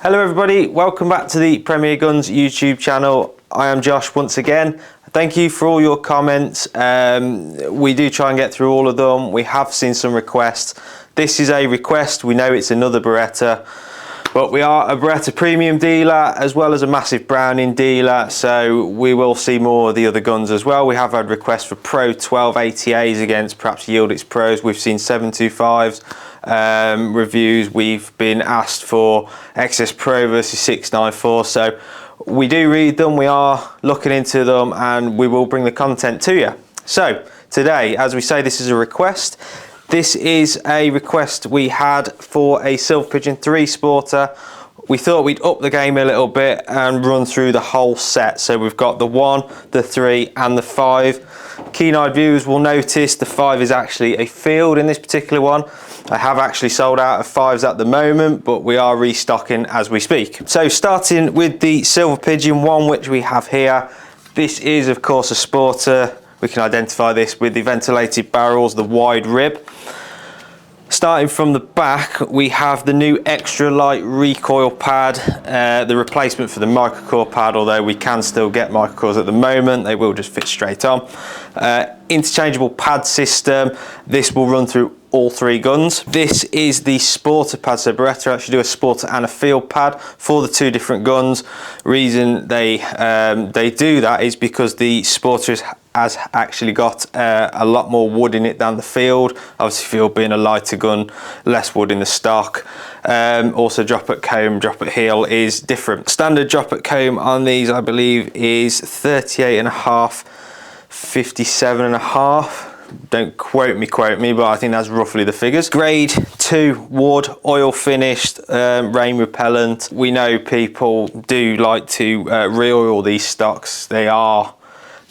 Hello everybody, welcome back to the Premier Guns YouTube channel. I am Josh once again. Thank you for all your comments. We do try and get through all of them. We have seen some requests. This is a request. We know it's another Beretta, but we are a Beretta premium dealer as well as a massive Browning dealer, so we will see more of the other guns as well. We have had requests for Pro 1280As against perhaps Yieldix Pros. We've seen 725s reviews. We've been asked for XS Pro versus 694, so we do read them, we are looking into them, and we will bring the content to you. So today, as we say, this is a request. This is a request we had for a Silver Pigeon 3 Sporter. We thought we'd up the game a little bit and run through the whole set. So we've got the 1, the 3 and the 5. Keen-eyed viewers will notice the 5 is actually a field in this particular one. I have actually sold out of 5s at the moment, but we are restocking as we speak. So starting with the Silver Pigeon 1, which we have here. This is of course a Sporter. We can identify this with the ventilated barrels, the wide rib. Starting from the back, we have the new extra light recoil pad, the replacement for the microcore pad, although we can still get microcores at the moment, they will just fit straight on. Interchangeable pad system. This will run through all 3 guns. This is the Sporter pad, so Beretta actually do a Sporter and a field pad for the 2 different guns. Reason they do that is because the Sporter has actually got a lot more wood in it than the field. Obviously field being a lighter gun, less wood in the stock. Also drop at comb, drop at heel is different. Standard drop at comb on these I believe is 38.5, 57.5. Don't quote me, but I think that's roughly the figures. Grade 2 wood, oil finished, rain repellent. We know people do like to re-oil these stocks. They are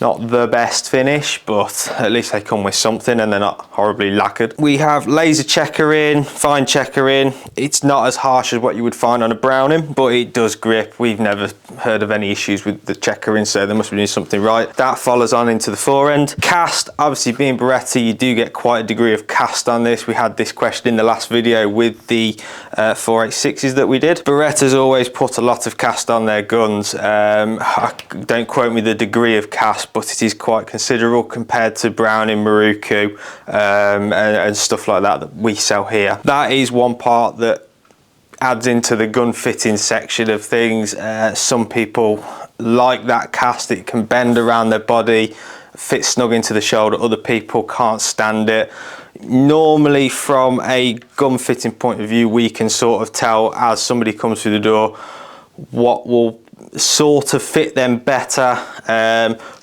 not the best finish, but at least they come with something and they're not horribly lacquered. We have laser checkering, fine checkering. It's not as harsh as what you would find on a Browning, but it does grip. We've never heard of any issues with the checkering, so there must be doing something right. That follows on into the fore end. Cast, obviously being Beretta, you do get quite a degree of cast on this. We had this question in the last video with the 486s that we did. Beretta's always put a lot of cast on their guns. Don't quote me the degree of cast, but it is quite considerable compared to Browning, Maruku and stuff like that we sell here. That is one part that adds into the gun fitting section of things. Some people like that cast. It can bend around their body, fit snug into the shoulder. Other people can't stand it. Normally from a gun fitting point of view, we can sort of tell as somebody comes through the door what will sort of fit them better.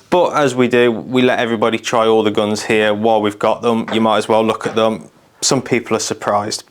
But as we do, we let everybody try all the guns here while we've got them. You might as well look at them. Some people are surprised.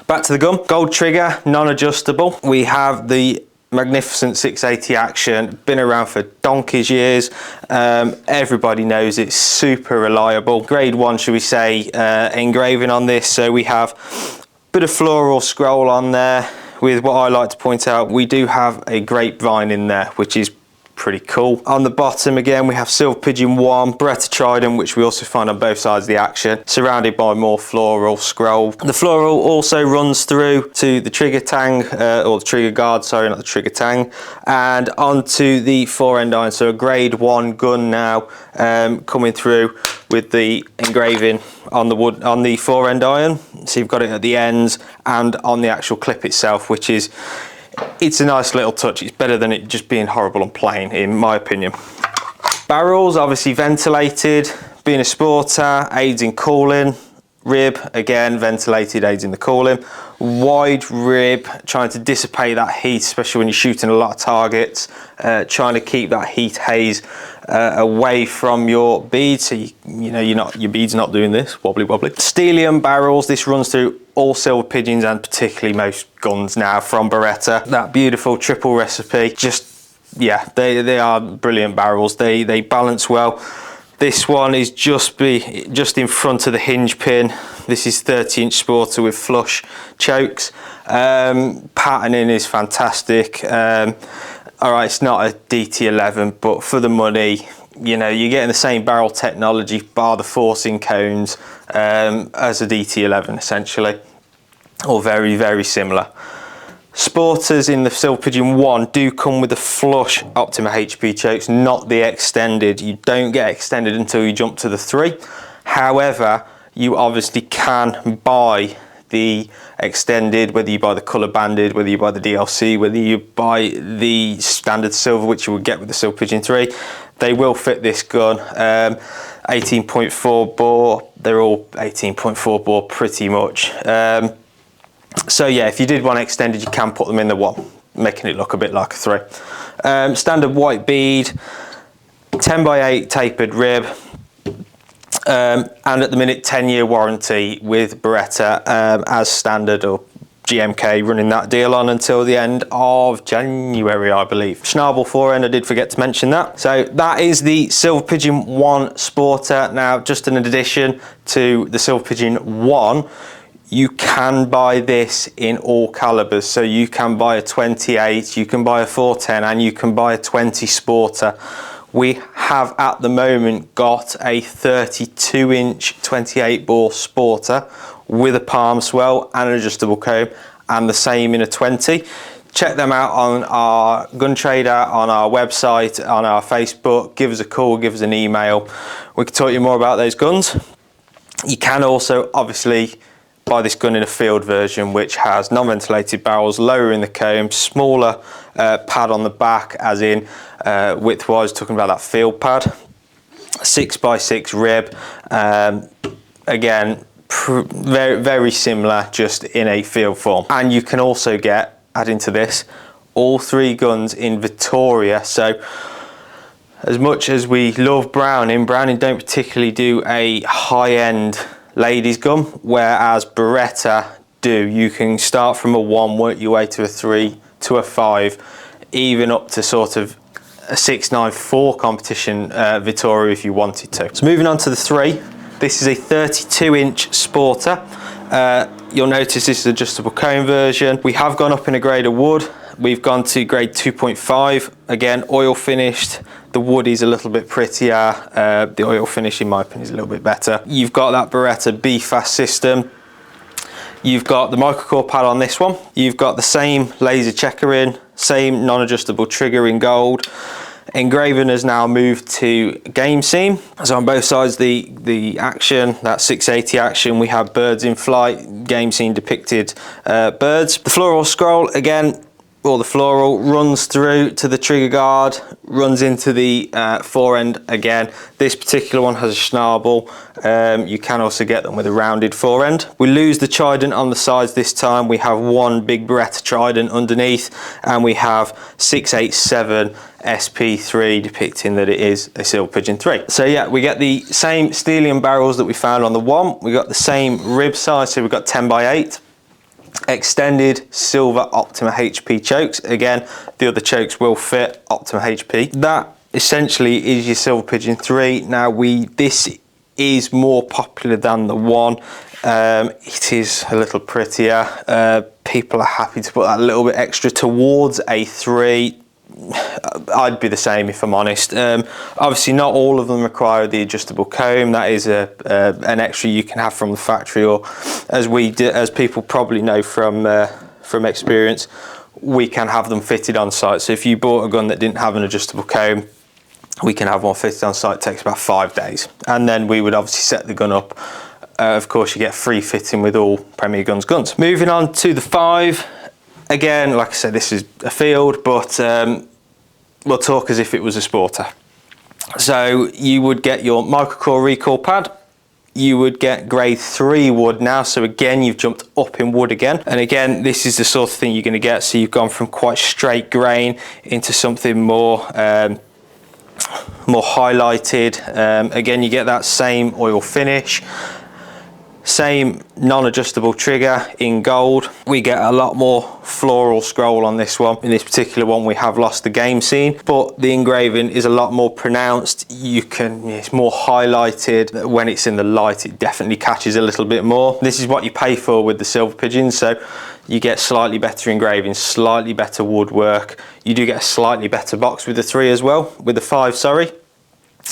Back to the gun. Gold trigger, non-adjustable. We have the magnificent 680 action, been around for donkey's years. Everybody knows it's super reliable. Grade 1, should we say, engraving on this. So we have a bit of floral scroll on there with what I like to point out. We do have a grapevine in there, which is pretty cool. On the bottom again we have Silver Pigeon 1, Beretta Trident, which we also find on both sides of the action, surrounded by more floral scroll. The floral also runs through to the trigger tang, or the trigger guard, sorry, not the trigger tang, and onto the fore end iron. So a grade 1 gun now, coming through with the engraving on the wood, on the fore end iron. So you've got it at the ends and on the actual clip itself, which is, it's a nice little touch. It's better than it just being horrible and plain, in my opinion. Barrels, obviously ventilated. Being a Sporter, aids in cooling. Rib, again, ventilated, aids in the cooling. Wide rib, trying to dissipate that heat, especially when you're shooting a lot of targets. Trying to keep that heat haze away from your beads, so you know your beads not doing this, wobbly wobbly. Stellium barrels, this runs through all Silver Pigeons and particularly most guns now from Beretta. That beautiful triple recipe, just, yeah, they are brilliant barrels. They balance well. This one is just in front of the hinge pin. This is 30-inch Sporter with flush chokes. Patterning is fantastic. All right, it's not a DT11, but for the money, you know, you're getting the same barrel technology, bar the forcing cones, as a DT11 essentially, or very, very similar. Sporters in the Silver Pigeon 1 do come with the flush Optima HP chokes, not the extended. You don't get extended until you jump to the 3. However, you obviously can buy the extended, whether you buy the colour banded, whether you buy the DLC, whether you buy the standard silver, which you would get with the Silver Pigeon 3. They will fit this gun. 18.4 bore, they're all 18.4 bore pretty much. So yeah, if you did want extended, you can put them in the 1, making it look a bit like a 3. Standard white bead, 10x8 tapered rib, and at the minute 10-year warranty with Beretta as standard, or GMK running that deal on until the end of January, I believe. Schnabel forend, I did forget to mention that. So that is the Silver Pigeon 1 Sporter. Now, just an addition to the Silver Pigeon 1, you can buy this in all calibers. So you can buy a 28, you can buy a 410, and you can buy a 20 Sporter. We have at the moment got a 32-inch 28 bore Sporter with a palm swell and an adjustable comb, and the same in a 20. Check them out on our Gun Trader, on our website, on our Facebook. Give us a call, give us an email. We can talk to you more about those guns. You can also obviously buy this gun in a field version, which has non-ventilated barrels, lower in the comb, smaller pad on the back, as in width-wise, talking about that field pad. 6x6 rib, again, very similar, just in a field form. And you can also get, adding to this, all 3 guns in Vittoria. So as much as we love Browning don't particularly do a high-end ladies gun, whereas Beretta do. You can start from a 1, work your way to a 3, to a 5, even up to sort of a 694 competition Vittoria if you wanted to. So moving on to the 3, this is a 32-inch Sporter. You'll notice this is adjustable comb version. We have gone up in a grade of wood. We've gone to grade 2.5, again oil finished. The wood is a little bit prettier, the oil finish in my opinion is a little bit better. You've got that Beretta B-Fast system. You've got the microcore pad on this one. You've got the same laser checker in, same non-adjustable trigger in gold. Engraving has now moved to game scene. So on both sides the action, that 680 action, we have birds in flight, game scene depicted birds. The floral scroll, again, or the floral runs through to the trigger guard, runs into the forend again. This particular one has a schnabel. You can also get them with a rounded forend. We lose the trident on the sides this time. We have one big Beretta trident underneath, and we have 687 SP3 depicting that it is a Silver Pigeon 3. So yeah, we get the same Stelium barrels that we found on the 1. We got the same rib size, so we've got 10x8. Extended silver Optima HP chokes. Again, the other chokes will fit Optima HP. That essentially is your Silver Pigeon 3. Now this is more popular than the 1. It is a little prettier. People are happy to put that little bit extra towards a 3. I'd be the same if I'm honest. Obviously not all of them require the adjustable comb. That is an extra you can have from the factory, or as people probably know from experience, we can have them fitted on site. So if you bought a gun that didn't have an adjustable comb, we can have one fitted on site. It takes about 5 days, and then we would obviously set the gun up. Of course, you get free fitting with all Premier Guns guns. Moving on to the 5. Again, like I said, this is a field, but we'll talk as if it was a Sporter. So you would get your microcore recoil pad. You would get grade 3 wood now. So again, you've jumped up in wood again. And again, this is the sort of thing you're going to get. So you've gone from quite straight grain into something more highlighted. Again, you get that same oil finish. Same non-adjustable trigger in gold. We get a lot more floral scroll on this one. In this particular one, we have lost the game scene, but the engraving is a lot more pronounced. It's more highlighted. When it's in the light, it definitely catches a little bit more. This is what you pay for with the Silver Pigeons. So you get slightly better engraving, slightly better woodwork. You do get a slightly better box with the 3 as well, with the 5, sorry.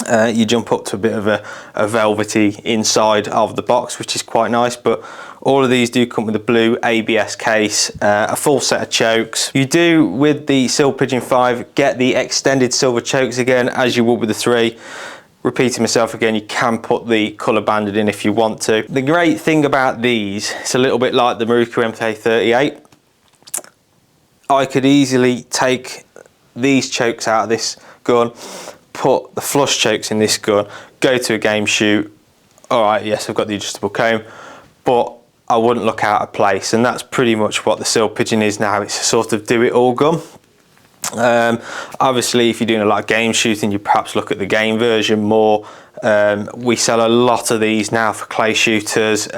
You jump up to a bit of a velvety inside of the box, which is quite nice, but All of these do come with a blue ABS case, a full set of chokes. You do, with the Silver Pigeon 5, get the extended silver chokes again, as you would with the 3. Repeating myself again, you can put the colour banded in if you want to. The great thing about these, it's a little bit like the Maruka MK38. I could easily take these chokes out of this gun, put the flush chokes in this gun, go to a game shoot. All right, yes, I've got the adjustable comb, but I wouldn't look out of place, and that's pretty much what the Silver Pigeon is now. It's a sort of do-it-all gun. Obviously, if you're doing a lot of game shooting, you perhaps look at the game version more. We sell a lot of these now for clay shooters.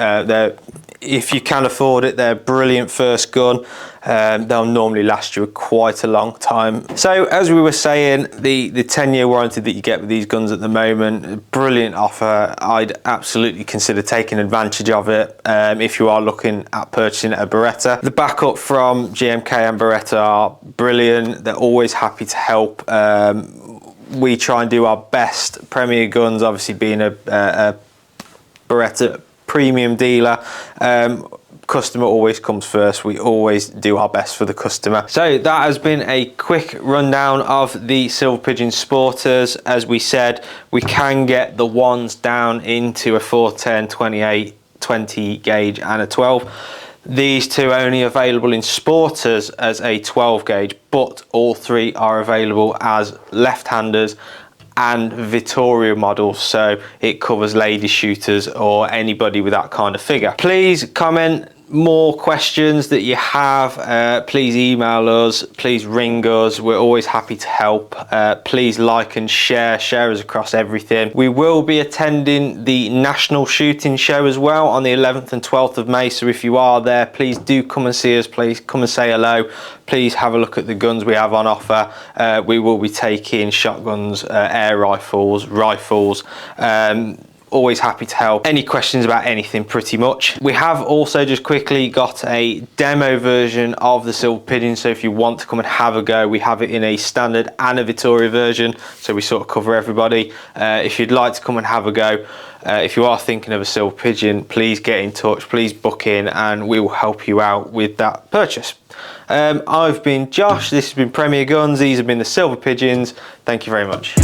If you can afford it, they're a brilliant first gun. They'll normally last you quite a long time. So as we were saying, the 10-year warranty that you get with these guns at the moment, a brilliant offer. I'd absolutely consider taking advantage of it if you are looking at purchasing a Beretta. The backup from GMK and Beretta are brilliant. They're always happy to help. We try and do our best. Premier Guns, obviously being a Beretta premium dealer, customer always comes first. We always do our best for the customer. So that has been a quick rundown of the Silver Pigeon Sporters. As we said, we can get the ones down into a 410, 28, 20 gauge and a 12. These two only available in Sporters as a 12 gauge, but all 3 are available as left-handers and Vittoria models, so it covers lady shooters or anybody with that kind of figure. Please comment more questions that you have. Please email us, please ring us. We're always happy to help. Please like and share us across everything. We will be attending the National Shooting Show as well on the 11th and 12th of May, so if you are there, please do come and see us. Please come and say hello. Please have a look at the guns we have on offer. We will be taking shotguns, air rifles, always happy to help. Any questions about anything, pretty much. We have also just quickly got a demo version of the Silver Pigeon, so if you want to come and have a go, we have it in a standard and a Vittoria version, so we sort of cover everybody. If you'd like to come and have a go, if you are thinking of a Silver Pigeon, please get in touch, please book in, and we will help you out with that purchase. I've been Josh, this has been Premier Guns, these have been the Silver Pigeons. Thank you very much.